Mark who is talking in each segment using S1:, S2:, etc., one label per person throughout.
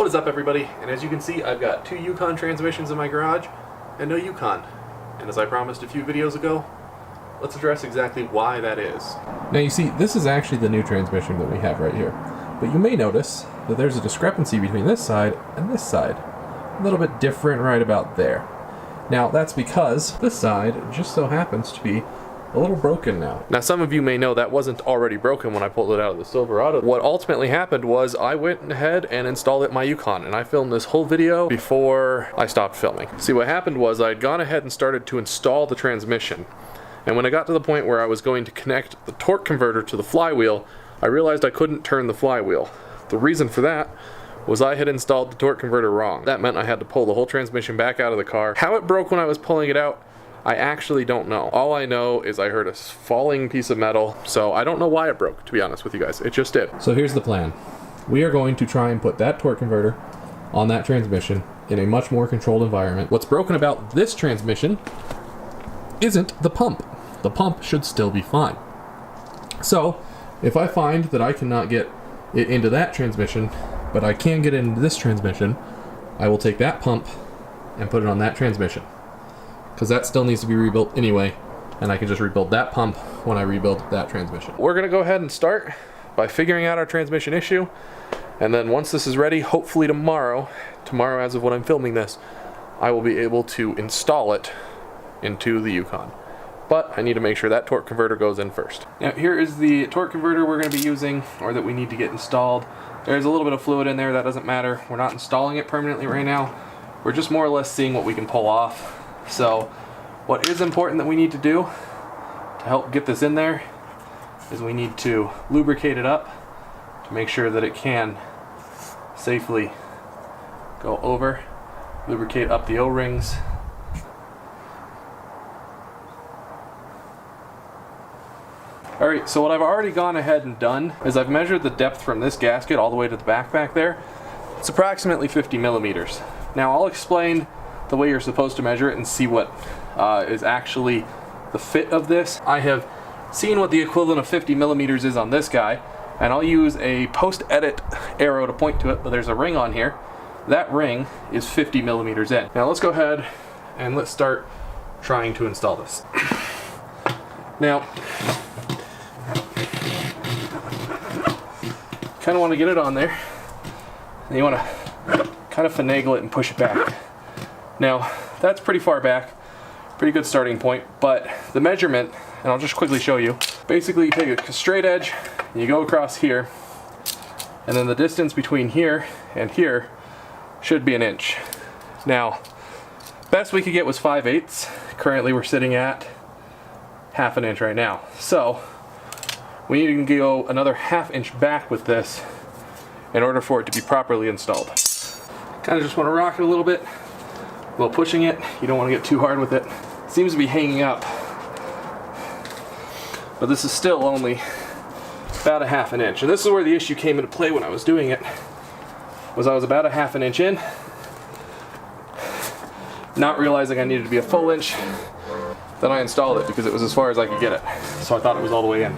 S1: is up, everybody? And as you can see, I've got two Yukon transmissions in my garage and no Yukon. And as I promised a few videos ago, let's address exactly why that is.
S2: Now you see, this is actually the new transmission that we have right here. But you may notice that there's a discrepancy between this side and this side. A little bit different right about there. Now that's because this side just so happens to be a little broken now.
S1: Now some of you may know that wasn't already broken when I pulled it out of the Silverado. What ultimately happened was I went ahead and installed it in my Yukon, and I filmed this whole video before I stopped filming. See, what happened was I had gone ahead and started to install the transmission, and when I got to the point where I was going to connect the torque converter to the flywheel, I realized I couldn't turn the flywheel. The reason for that was I had installed the torque converter wrong. That meant I had to pull the whole transmission back out of the car. How it broke when I was pulling it out, I actually don't know. All I know is I heard a falling piece of metal, so I don't know why it broke, to be honest with you guys. It just did.
S2: So here's the plan. We are going to try and put that torque converter on that transmission in a much more controlled environment. What's broken about this transmission isn't the pump. The pump should still be fine. So if I find that I cannot get it into that transmission, but I can get it into this transmission, I will take that pump and put it on that transmission, because that still needs to be rebuilt anyway, and I can just rebuild that pump when I rebuild that transmission.
S1: We're gonna go ahead and start by figuring out our transmission issue, and then once this is ready, hopefully tomorrow as of when I'm filming this, I will be able to install it into the Yukon. But I need to make sure that torque converter goes in first. Now here is the torque converter we're gonna be using, or that we need to get installed. There's a little bit of fluid in there, that doesn't matter. We're not installing it permanently right now. We're just more or less seeing what we can pull off. So what is important that we need to do to help get this in there is we need to lubricate it up to make sure that it can safely go over. Lubricate up the O-rings. Alright, so what I've already gone ahead and done is I've measured the depth from this gasket all the way to the back there. It's approximately 50 millimeters. Now I'll explain the way you're supposed to measure it and see what is actually the fit of this. I have seen what the equivalent of 50 millimeters is on this guy, and I'll use a post-edit arrow to point to it, but there's a ring on here. That ring is 50 millimeters in. Now let's go ahead and let's start trying to install this. Now, kind of want to get it on there, and you want to kind of finagle it and push it back. Now, that's pretty far back, pretty good starting point, but the measurement, and I'll just quickly show you, basically you take a straight edge, and you go across here, and then the distance between here and here should be 1 inch. Now, best we could get was 5/8. Currently we're sitting at 1/2 inch right now. So, we need to go another 1/2 inch back with this in order for it to be properly installed. Kind of just want to rock it a little bit while pushing it. You don't want to get too hard with it. It seems to be hanging up, but this is still only about 1/2 inch. And this is where the issue came into play when I was doing it, was I was about 1/2 inch in, not realizing I needed to be a full inch. Then I installed it because it was as far as I could get it. So I thought it was all the way in.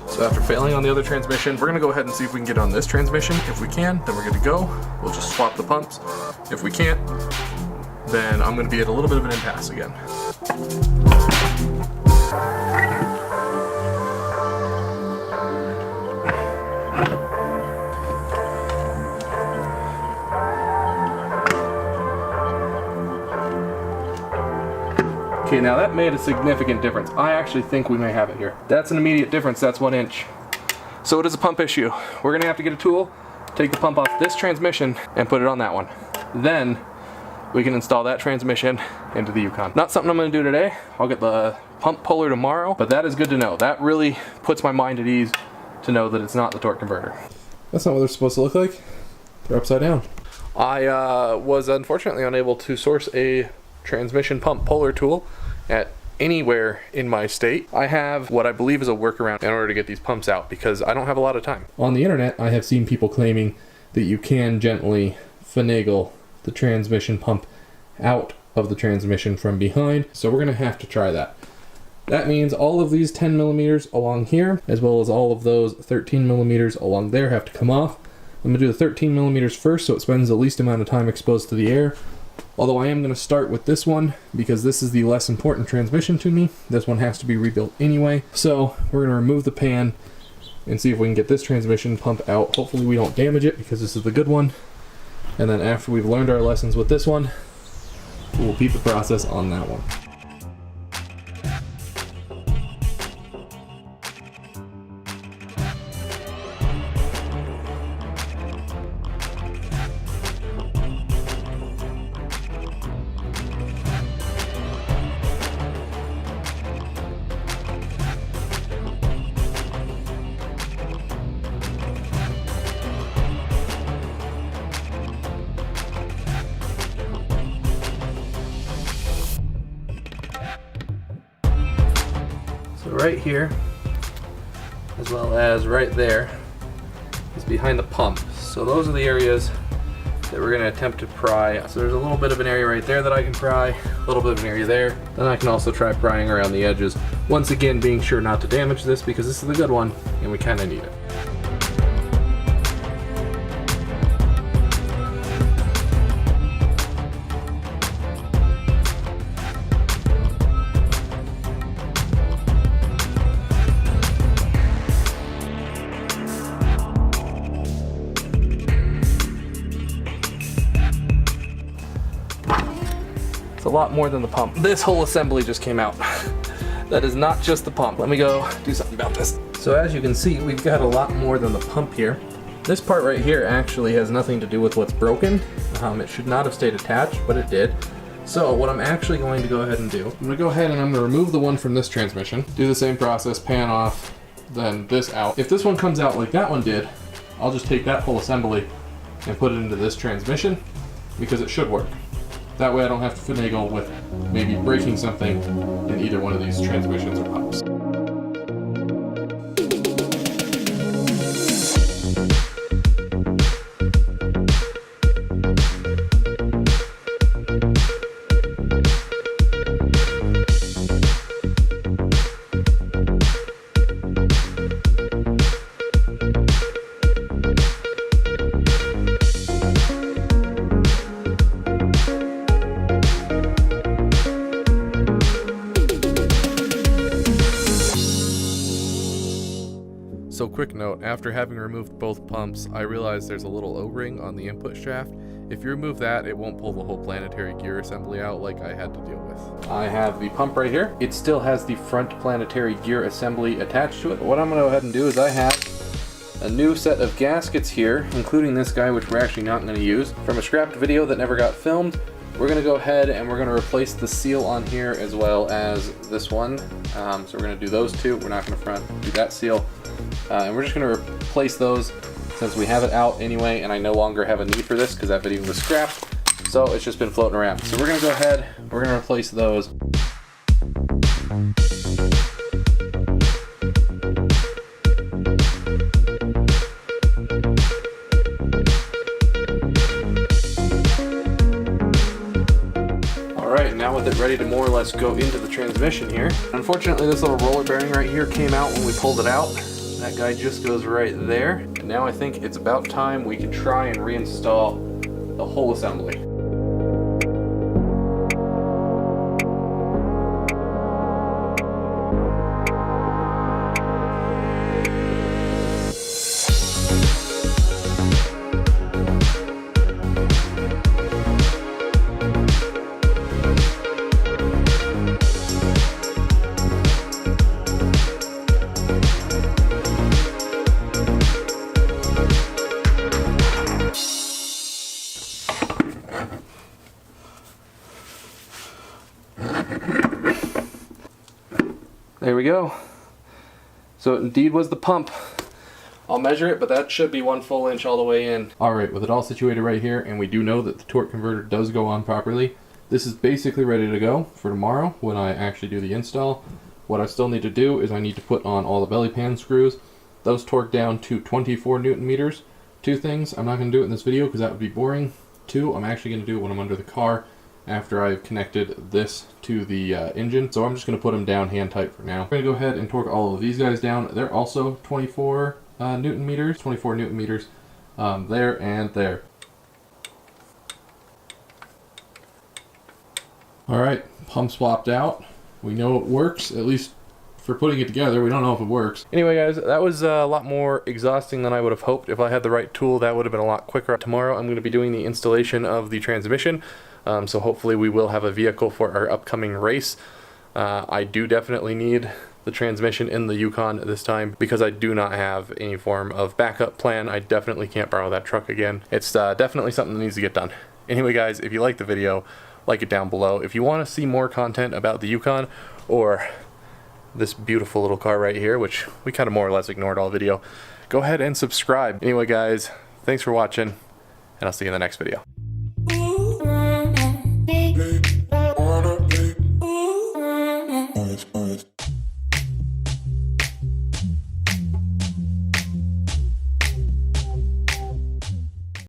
S1: So after failing on the other transmission, we're gonna go ahead and see if we can get on this transmission. If we can, then we're good to go. We'll just swap the pumps. If we can't, then I'm gonna be at a little bit of an impasse again. Okay, now that made a significant difference. I actually think we may have it here. That's an immediate difference, that's 1 inch. So it is a pump issue. We're gonna have to get a tool, take the pump off this transmission, and put it on that one. Then, we can install that transmission into the Yukon. Not something I'm gonna do today. I'll get the pump puller tomorrow, but that is good to know. That really puts my mind at ease to know that it's not the torque converter.
S2: That's not what they're supposed to look like. They're upside down.
S1: I was unfortunately unable to source a transmission pump puller tool at anywhere in my state. I have what I believe is a workaround in order to get these pumps out because I don't have a lot of time.
S2: On the internet, I have seen people claiming that you can gently finagle the transmission pump out of the transmission from behind, so we're going to have to try that. That means all of these 10 millimeters along here, as well as all of those 13 millimeters along there, have to come off. I'm going to do the 13 millimeters first so it spends the least amount of time exposed to the air. Although I am going to start with this one because this is the less important transmission to me. This one has to be rebuilt anyway. So we're going to remove the pan and see if we can get this transmission pump out. Hopefully we don't damage it because this is the good one. And then after we've learned our lessons with this one, we'll repeat the process on that one.
S1: So right here, as well as right there, is behind the pump. So those are the areas that we're going to attempt to pry. So there's a little bit of an area right there that I can pry, a little bit of an area there. Then I can also try prying around the edges. Once again, being sure not to damage this because this is the good one and we kind of need it. A lot more than the pump. This whole assembly just came out. That is not just the pump. Let me go do something about this. So as you can see, we've got a lot more than the pump here. This part right here actually has nothing to do with what's broken. It should not have stayed attached, but it did. So what I'm actually going to go ahead and do, I'm going to go ahead and I'm going to remove the one from this transmission, do the same process, pan off, then this out. If this one comes out like that one did, I'll just take that whole assembly and put it into this transmission because it should work. That way I don't have to finagle with maybe breaking something in either one of these transmissions or pumps. So quick note, after having removed both pumps, I realized there's a little O-ring on the input shaft. If you remove that, it won't pull the whole planetary gear assembly out like I had to deal with. I have the pump right here. It still has the front planetary gear assembly attached to it. What I'm going to go ahead and do is I have a new set of gaskets here, including this guy, which we're actually not going to use. From a scrapped video that never got filmed, we're going to go ahead and we're going to replace the seal on here as well as this one. So we're going to do those two. We're not going to do that seal. And we're just going to replace those since we have it out anyway and I no longer have a need for this because that video was scrapped. So it's just been floating around. So we're going to go ahead, we're going to replace those. Alright, now with it ready to more or less go into the transmission here. Unfortunately, this little roller bearing right here came out when we pulled it out. That guy just goes right there. And now I think it's about time we can try and reinstall the whole assembly. There we go. So it indeed was the pump. I'll measure it, but that should be 1 full inch all the way in. Alright, with it all situated right here, and we do know that the torque converter does go on properly, this is basically ready to go for tomorrow when I actually do the install. What I still need to do is I need to put on all the belly pan screws. Those torque down to 24 Newton meters. 2 things, I'm not going to do it in this video because that would be boring. 2, I'm actually going to do it when I'm under the car after I've connected this to the engine. So I'm just going to put them down hand tight for now. I'm going to go ahead and torque all of these guys down. They're also 24 Newton meters, 24 Newton meters there and there. Alright, pump swapped out. We know it works, at least for putting it together. We don't know if it works. Anyway guys, that was a lot more exhausting than I would have hoped. If I had the right tool, that would have been a lot quicker. Tomorrow I'm going to be doing the installation of the transmission, so hopefully we will have a vehicle for our upcoming race. I do definitely need the transmission in the Yukon this time because I do not have any form of backup plan. I definitely can't borrow that truck again. It's definitely something that needs to get done. Anyway guys, if you like the video, like it down below. If you want to see more content about the Yukon or this beautiful little car right here, which we kind of more or less ignored all video, go ahead and subscribe. Anyway guys, thanks for watching, and I'll see you in the next video.